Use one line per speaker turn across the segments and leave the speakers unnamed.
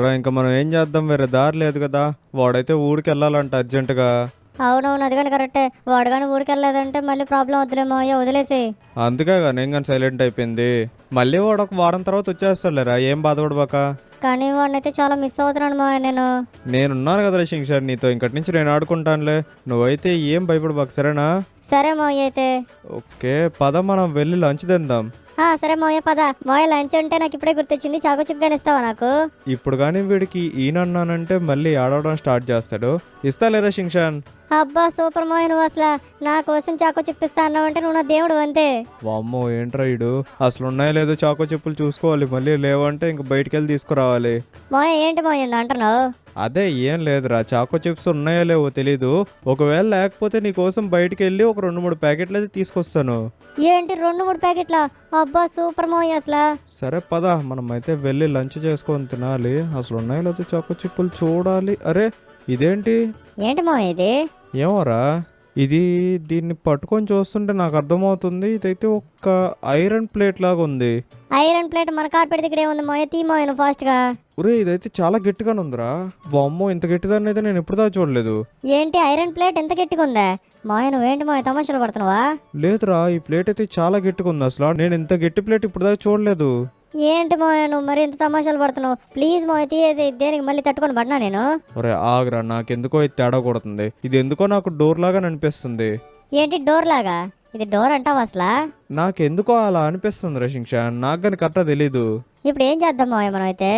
రా ఇంకా మనం ఏం చేద్దాం, వేరే దారి లేదు కదా. వాడైతే ఊరికి వెళ్ళాలంట అర్జెంటుగా.
అవునవును, అది కానీ కరెక్టే. వాడు కానీ ఊరికెళ్ళలేదంటే మళ్ళీ ప్రాబ్లం వద్దులేమో, అయ్యో వదిలేసి.
అందుకే నేను కానీ సైలెంట్ అయిపోయింది. మళ్ళీ వాడు ఒక వారం తర్వాత వచ్చేస్తాడులేరా, ఏం బాధపడబాక.
కానీ వాడినైతే చాలా మిస్ అవుతున్నాను మా నేను.
నేనున్నాను కదా శింషార్ నీతో, ఇంకటి నుంచి నేను ఆడుకుంటానులే. నువ్వైతే ఏం భయపడబాక, సరేనా?
సరే మోయ్ అయితే.
ఓకే పద, మనం వెళ్ళి లంచ్ తిందాం.
సరే మోయ పద. మోయ లంచ్ అంటే నాకు ఇప్పుడే గుర్తొచ్చింది, చాకో చిప్ గాని ఇస్తావా నాకు?
ఇప్పుడు కానీ వీడికి ఈయనన్నానంటే మళ్ళీ ఆడవడం స్టార్ట్ చేస్తాడు. ఇస్తాలేరా శింషాన్?
అబ్బా సూపర్ మోయ, నువ్వు అసలు నా కోసం చాకో చిప్పిస్తా అన్నావు అంటే నువ్వు నా దేవుడు అంతే.
వామ్మో ఏంట్రా ఇడు, అసలు ఉన్నాయో లేదో చాకో చెప్పులు చూసుకోవాలి, మళ్ళీ లేవంటే ఇంక బయటికి వెళ్ళి తీసుకురావాలి.
మోయ ఏంటి మోయ అంటున్నావు?
అదే ఏం లేదురా, చాకో చిప్స్ ఉన్నాయో లేవో తెలీదు. ఒకవేళ లేకపోతే నీకోసం బయటికి వెళ్ళి ఒక 2-3 ప్యాకెట్లు అయితే తీసుకొస్తాను.
ఏంటి 2-3 ప్యాకెట్లా? అబ్బా సూపర్ మోయ అసలు.
సరే పద, మనం అయితే వెళ్ళి లంచ్ చేసుకొని తినాలి. అసలు ఉన్నాయో లేదో చాకో చిప్పులు చూడాలి. అరే ఇదేంటి?
ఏంటి మోయ ఇది?
ఏమోరా ఇది, దీన్ని పట్టుకొని చూస్తుంటే నాకు అర్థమవుతుంది ఇదైతే ఒక ఐరన్ ప్లేట్ లాగా ఉంది.
ఐరన్ ప్లేట్ మన కార్పెట్ దగ్గర ఏముంది మోయ? తీ మోయ నువ్వు ఫాస్ట్ గా.
ఒరే ఇదైతే చాలా గట్టిగానే ఉందిరా. వామ్మో ఇంత గట్టిదాన్ని అయితే నేను ఎప్పుడుదా చూడలేదు.
ఏంటి ఐరన్ ప్లేట్ ఎంత గట్టిగా ఉందా? మోయ నువ్వేంటి మోయ తమాషాలు పడుతున్నావా?
లేదురా, ఈ ప్లేట్ అయితే చాలా గట్టిగా ఉంది. అసలు నేను ఇంత గట్టి ప్లేట్ ఇప్పుడుదాకా చూడలేదు.
ఏంటి మోయ నువ్వు మరి ఇంత తమాషాలు పడుతున్నావు? ప్లీజ్ మోయ తీయేసి, దేనికి మళ్ళీ తట్టుకొని పడినా నేను?
ఒరే ఆగ్రా, నాకెందుకో ఇది తేడా కొడుతుంది. ఇది ఎందుకో నాకు డోర్ లాగా అనిపిస్తుంది.
ఏంటి డోర్ లాగా? ఇది డోర్ అంటావా అసలా?
నాకెందుకో అలా అనిపిస్తుంది రా శింషాన్, నాకు కానీ కరెక్ట్గా తెలీదు.
ఇప్పుడు ఏం చేద్దాం మోయ మనం అయితే?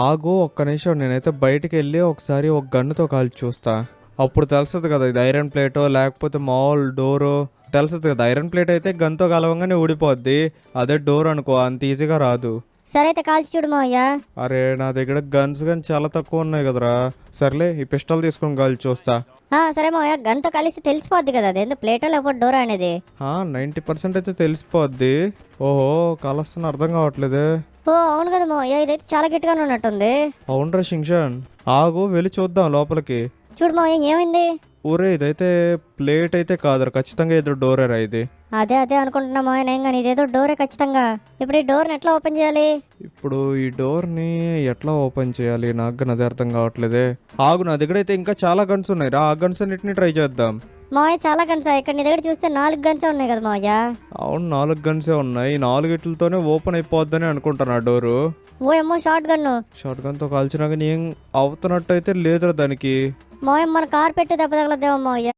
ఆగు ఒక్క నిమిషం, నేనైతే బయటికి వెళ్ళి ఒకసారి ఒక గన్నుతో కాల్చి చూస్తా. అప్పుడు తెలుస్తుంది కదా ఇది ఐరన్ ప్లేటో లేకపోతే మామూలు డోరో. తెలుస్తుంది కదా, ఐరన్ ప్లేట్ అయితే గన్తో కలవంగానే ఊడిపోద్ది. అదే డోర్ అనుకో అంత ఈజీగా రాదు.
సరే అయితే కాల్చి చూడు మోయ.
అరే నా దగ్గర గన్స్ కానీ చాలా తక్కువ ఉన్నాయి కదరా. సర్లే ఈ పిస్టల్ తీసుకొని కాల్చి చూస్తా.
సరే మోయ, గంతో కలిసి తెలిసిపోద్ది కదా అది ఎందుకు ప్లేటో లేకపోతే డోర్ అనేది.
90% అయితే తెలిసిపోద్ది. ఓహో కాలొస్తున్న అర్థం కావట్లేదే.
ఓ అవును కదా మోయ, ఇదైతే చాలా గట్టిగానే ఉన్నట్టుంది.
అవునరా శింషాన్, ఆగు వెళ్ళి చూద్దాం లోపలికి.
చూడు మోయ ఏమైంది?
ఊరే ఇదైతే ప్లేట్ అయితే కాదురా, ఖచ్చితంగా ఏదో డోరేరా ఇది.
అదే అనుకుంటున్నా మోయ నేను, కానీ ఇదేదో డోరే ఖచ్చితంగా. ఇప్పుడు ఈ డోర్ని ఎట్లా ఓపెన్ చేయాలి?
ఇప్పుడు ఈ డోర్ని ఎట్లా ఓపెన్ చేయాలి నాకు కానీ అదే అర్థం కావట్లేదే. ఆగు, నా దగ్గర అయితే ఇంకా చాలా గన్స్ ఉన్నాయి రా, ఆ గన్స్ అన్నిటిని ట్రై చేద్దాం.
మోయ చాలా గన్స్ ఇక్కడ నీ దగ్గర చూస్తే 4 గన్సే ఉన్నాయి కదా మోయ.
అవును 4 గన్సే ఉన్నాయి. 4 ఓపెన్ అయిపోద్దని అనుకుంటాను ఆ డోరు.
ఓ ఏమో షార్ట్ గన్ను.
షార్ట్ గన్తో కాల్చినా కానీ ఏం అవుతున్నట్టు అయితే లేదురా దానికి.
మోయ మన కార్ పెట్టి దెబ్బ తగలదేమో మోయ.